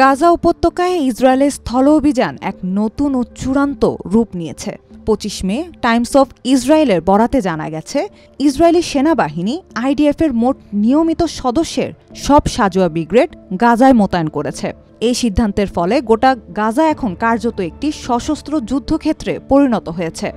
গাজা উপত্যকায় ইসরায়েলের স্থল অভিযান এক নতুন ও চূড়ান্ত রূপ নিয়েছে। ২৫ মে টাইমস অফ ইসরায়েলের বরাতে জানা গেছে, ইসরায়েলি সেনাবাহিনী আইডিএফের মোট নিয়মিত সদস্যের সব সাঁজোয়া ব্রিগেড গাজায় মোতায়েন করেছে। এই সিদ্ধান্তের ফলে গোটা গাজা এখন কার্যত একটি সশস্ত্র যুদ্ধক্ষেত্রে পরিণত হয়েছে।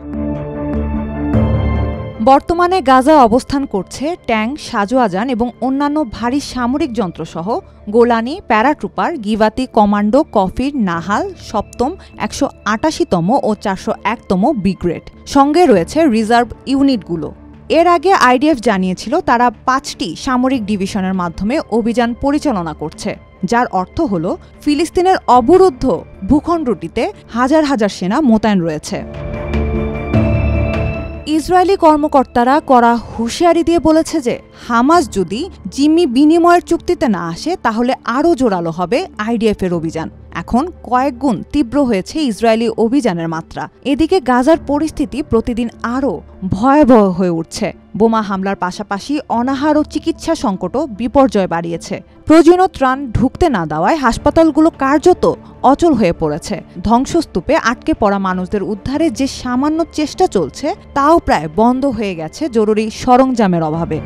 বর্তমানে গাজায় অবস্থান করছে ট্যাঙ্ক, সাঁজোয়াজান এবং অন্যান্য ভারী সামরিক যন্ত্রসহ গোলানি, প্যারাট্রুপার, গিভাতি, কমান্ডো, কফির, নাহাল, সপ্তম, ১৮৮তম ও ৪০১তম ব্রিগেড। সঙ্গে রয়েছে রিজার্ভ ইউনিটগুলো। এর আগে আইডিএফ জানিয়েছিল তারা ৫টি সামরিক ডিভিশনের মাধ্যমে অভিযান পরিচালনা করছে, যার অর্থ হল ফিলিস্তিনের অবরুদ্ধ ভূখণ্ডটিতে হাজার হাজার সেনা মোতায়েন রয়েছে। ইসরায়েলি কর্মকর্তারা কড়া হুঁশিয়ারি দিয়ে বলেছে যে হামাস যদি জিম্মি বিনিময়ের চুক্তিতে না আসে তাহলে আরও জোরালো হবে আইডিএফের অভিযান। এখন কয়েকগুণ তীব্র হয়েছে ইসরায়েলি অভিযানের মাত্রা। এদিকে গাজার পরিস্থিতি প্রতিদিন আরও ভয়াবহ হয়ে উঠছে। বোমা হামলার পাশাপাশি অনাহার ও চিকিৎসা সংকটও বিপর্যয় বাড়িয়েছে। প্রয়োজনীয় ত্রাণ ঢুকতে না দেওয়ায় হাসপাতালগুলো কার্যত অচল হয়ে পড়েছে। ধ্বংসস্তূপে আটকে পড়া মানুষদের উদ্ধারের যে সামান্য চেষ্টা চলছে তাও প্রায় বন্ধ হয়ে গেছে জরুরি সরঞ্জামের অভাবে।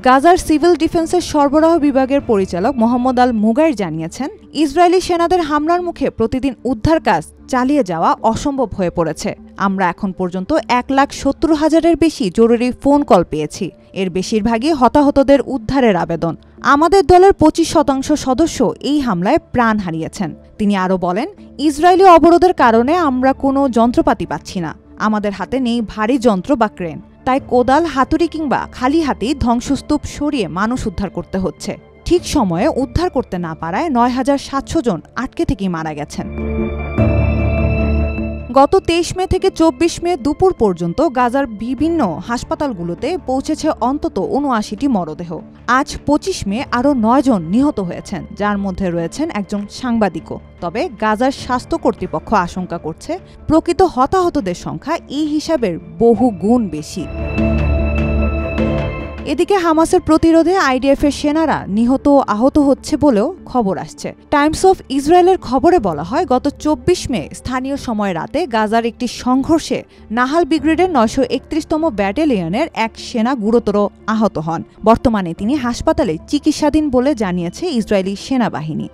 গাজার সিভিল ডিফেন্সের সরবরাহ বিভাগের পরিচালক মোহাম্মদ আল মুগাইর জানিয়েছেন, ইসরায়েলি সেনাদের হামলার মুখে প্রতিদিন উদ্ধার কাজ চালিয়ে যাওয়া অসম্ভব হয়ে পড়েছে। আমরা এখন পর্যন্ত ১,৭০,০০০-এর বেশি জরুরি ফোন কল পেয়েছি। এর বেশিরভাগই হতাহতদের উদ্ধারের আবেদন। আমাদের দলের ২৫% সদস্য এই হামলায় প্রাণ হারিয়েছেন। তিনি আরও বলেন, ইসরায়েলি অবরোধের কারণে আমরা কোনো যন্ত্রপাতি পাচ্ছি না। আমাদের হাতে নেই ভারী যন্ত্র বা ক্রেন। তাই কোদাল, হাতুড়ি কিংবা খালি হাতেই ধ্বংসস্তূপ সরিয়ে মানুষ উদ্ধার করতে হচ্ছে। ঠিক সময়ে উদ্ধার করতে না পারায় ৯,৭০০ জন আটকে থেকেই মারা গেছেন। গত ২৩ মে থেকে ২৪ মে দুপুর পর্যন্ত গাজার বিভিন্ন হাসপাতালগুলোতে পৌঁছেছে অন্তত ৭৯টি মরদেহ। আজ ২৫ মে আরও ৯ জন নিহত হয়েছেন, যার মধ্যে রয়েছেন একজন সাংবাদিকও। তবে গাজার স্বাস্থ্য কর্তৃপক্ষ আশঙ্কা করছে প্রকৃত হতাহতদের সংখ্যা এই হিসাবের বহু গুণ বেশি। এদিকে হামাসের প্রতিরোধে আইডিএফের সেনারা নিহত ও আহত হচ্ছে বলেও খবর আসছে। টাইমস অফ ইসরায়েলের খবরে বলা হয়, গত ২৪ মে স্থানীয় সময় রাতে গাজার একটি সংঘর্ষে নাহাল ব্রিগেডের ৯৩১তম ব্যাটালিয়নের এক সেনা গুরুতর আহত হন। বর্তমানে তিনি হাসপাতালে চিকিৎসাধীন বলে জানিয়েছে ইসরায়েলি সেনাবাহিনী।